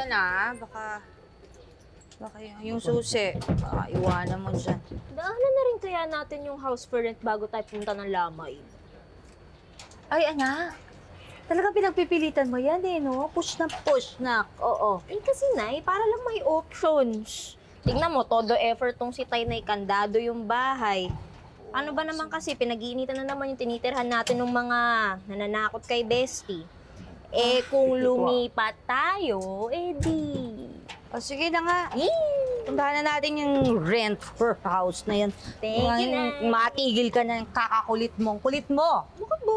ka na, baka yung susi, baka iwanan mo dyan. Daanan na rin kaya natin yung house for rent bago tayo punta ng Lamay. Ay, anak. Talaga pinagpipilitan mo yan eh, no? Push na. Oo. Eh kasi para lang may options. Tingnan mo, todo effort tong si Tay na ikandado yung bahay. Ano ba naman kasi, pinag-iinitan na naman yung tinitirhan natin ng mga nananakot kay Bestie. Eh kung lumipat tayo, di... O sige na nga. Puntahan na natin yung rent for house na yan. Thank you, Nay. Matigil ka na yung kakakulit mo. Kulit mo! Bakit ba?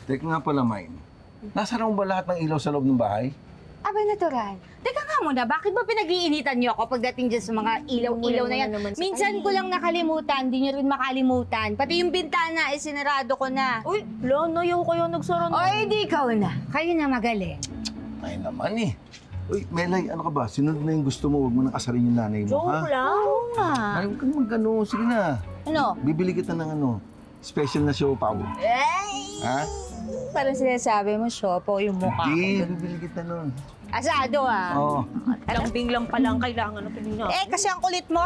Teka nga pala, Mine. Nasara mo ba lahat ng ilaw sa loob ng bahay? Abay, natural. Teka nga muna, bakit ba pinag-iinitan niyo ako pagdating dyan sa mga ilaw-ilaw na yan? Naman sa Minsan ko lang nakalimutan, di niyo rin makalimutan. Pati yung bintana, sinarado ko na. Uy, Lano, yung kayo nagsara na. Oy, di ikaw na. Kayo na magaling. Ay naman eh. Uy, Melay, ano ka ba? Sinunod na yung gusto mo, huwag mo nang kasarin yung nanay mo, ha? Joke lang. Oo nga. Ay, huwag kang mag-ano. Sige na. Ano? Bibili kita ng special na siopaw. Ay! Ha? Parang sinasabi mo, Shopo, yung mukha Hindi, ko. bibili kita nun. Asado ah. Oo. Lambing lang palang kailangan na pinina. Eh, kasi ang kulit mo.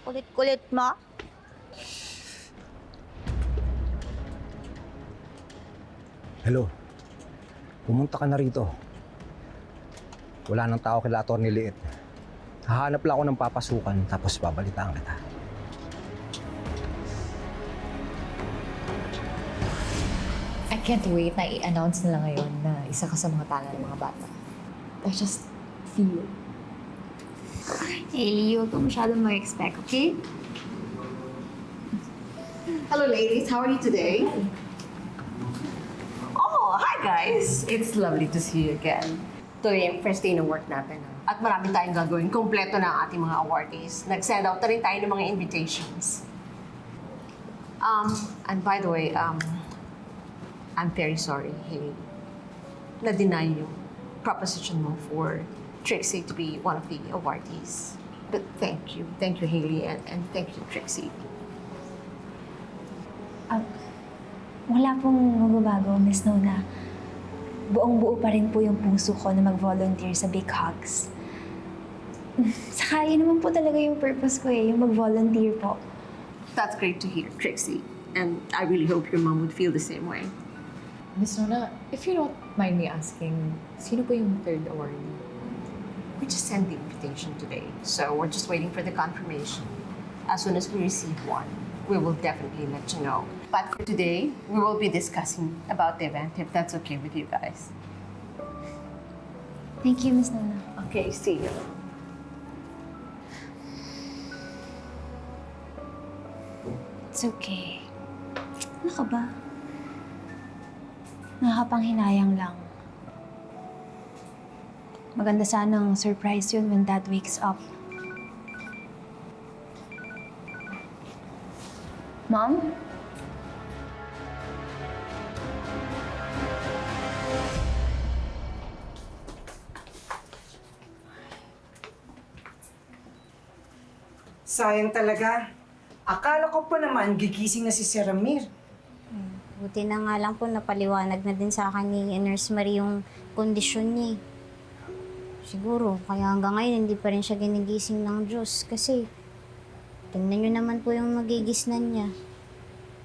Kulit-kulit mo. Hello. Pumunta ka na rito. Wala nang tao kila Atty. Liit. Hahanap lang ako ng papasukan tapos babalitaan kita. I can't wait na i-announce nila ngayon na isa ka sa mga tala ng mga bata. I just feel it. Hailey, huwag ka masyadong mag-expect, okay? Hello ladies, how are you today? Oh, hi guys! It's lovely to see you again. Today ang first day ng work natin. At marami tayong gagawin. Kompleto na ang ating mga awardees. Nag-send out na rin tayo ng mga invitations. And by the way, I'm very sorry, Hailey. Na-deny yung proposition mo for Trixie to be one of the awardees. But thank you. Thank you, Hailey, and thank you, Trixie. Wala pong magbabago, Miss Nona. Buong-buo pa rin po yung puso ko na mag-volunteer sa Big Hugs. Saka yun naman po talaga yung purpose ko yung mag-volunteer po. That's great to hear, Trixie. And I really hope your mom would feel the same way. Miss Nona, if you don't mind me asking, sino po yung third awardee? We just sent the invitation today, so we're just waiting for the confirmation. As soon as we receive one, we will definitely let you know. But for today, we will be discussing about the event, if that's okay with you guys. Thank you, Miss Nona. Okay, see you. It's okay. Ano ka ba? Nakakapanghinayang lang. Maganda sanang surprise yun when Dad wakes up. Mom? Sayang talaga. Akala ko pa naman gigising na si Sir Ramir. Buti na nga lang po napaliwanag na din sa akin ni Nurse Marie yung kondisyon niya. Siguro, kaya hanggang ngayon hindi pa rin siya ginigising ng Diyos kasi tingnan niyo naman po yung magigisnan niya.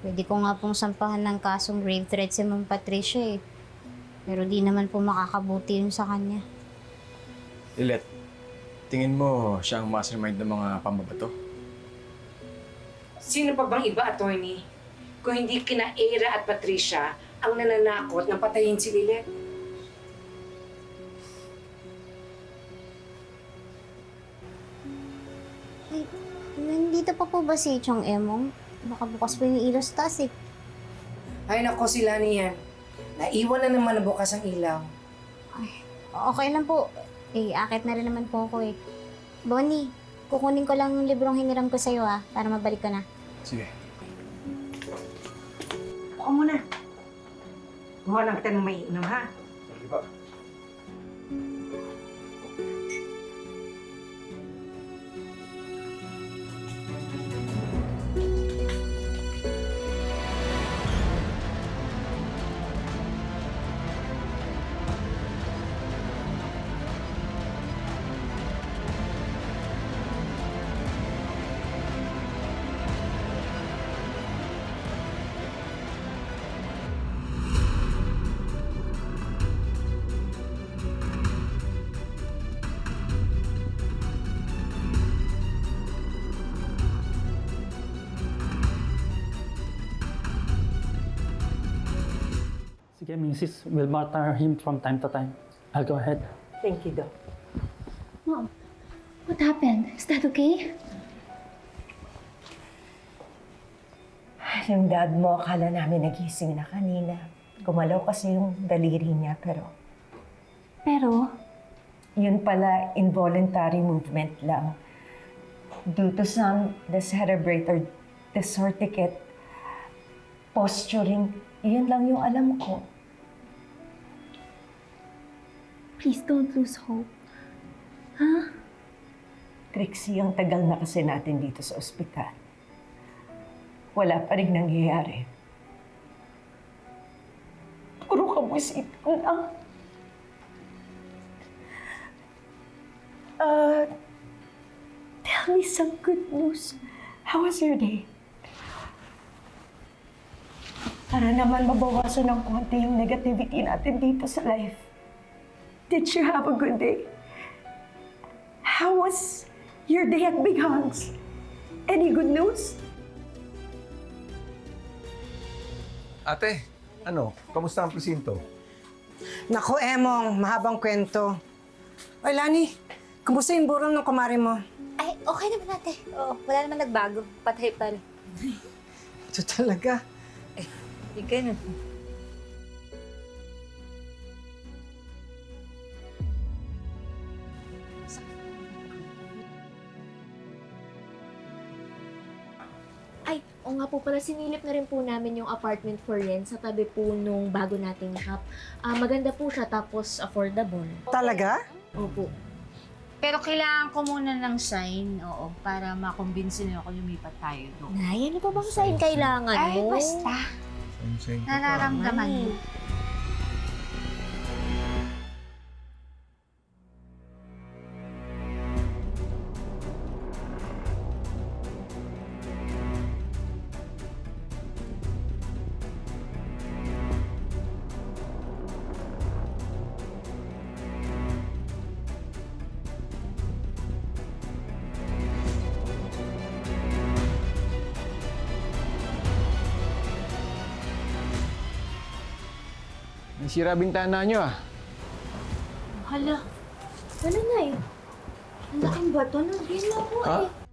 Pwede ko nga pong sampahan ng kasong grave threat si Ma'am Patricia eh. Pero di naman po makakabuti yun sa kanya. Lilet, tingin mo siya ang mastermind ng mga pambabato? Sino pa bang iba, attorney? Kung hindi kina Era at Patricia ang nananakot na patayin si Lilet. Ay, nandito pa po ba si Chong Emong? Baka bukas po yung ilaw sa taas eh. Ay nako sila niyan. Naiwan na naman na bukas ang ilaw. Okay lang po. Eh, akit na rin naman po ako eh. Bonnie, kukunin ko lang yung librong hiniram ko sa'yo para mabalik ka na. Sige. Ako muna. Kuha lang kita ng may inom, ha? Sige pa. Sige, Mrs. We'll monitor him from time to time. I'll go ahead. Thank you, Doc. Mom, what happened? Is that okay? Yung dad mo, akala namin nagising na kanina. Gumalaw kasi yung daliri niya, pero yun pala, involuntary movement lang. Due to some decerebrate or disorticate posturing, yun lang yung alam ko. Please don't lose hope. Huh? Trixie, ang tagal na kasi natin dito sa ospital. Wala pa rin nangyayari. Puro kabusitan lang. Tell me some good news. How was your day? Para naman mabawasan ng konti yung negativity natin dito sa life. Did you have a good day? How was your day at Big Hugs? Any good news? Ate, kamusta ang presinto? Naku, Emong, mahabang kwento. Oy, Lani, kumusta yung burong ng kumari mo? Ay, okay naman ate. Oo, wala naman nagbago. Patay pa rin. Ito talaga. Ikaw na. Ay, o nga po pala, sinilip na rin po namin yung apartment for rent sa tabi po nung bago nating shop. Maganda po siya, tapos affordable. Talaga? Opo. Pero kailangan ko muna ng sign, oo, para makumbinsin niyo ako lumipat tayo doon. Nay, ano pa bang sign kailangan Ay, mo? basta. Nararamdaman mo. Nasira bintana nyo ah. Hala. Wala na eh. Ang laking bato. Nandun na ako Ha? eh.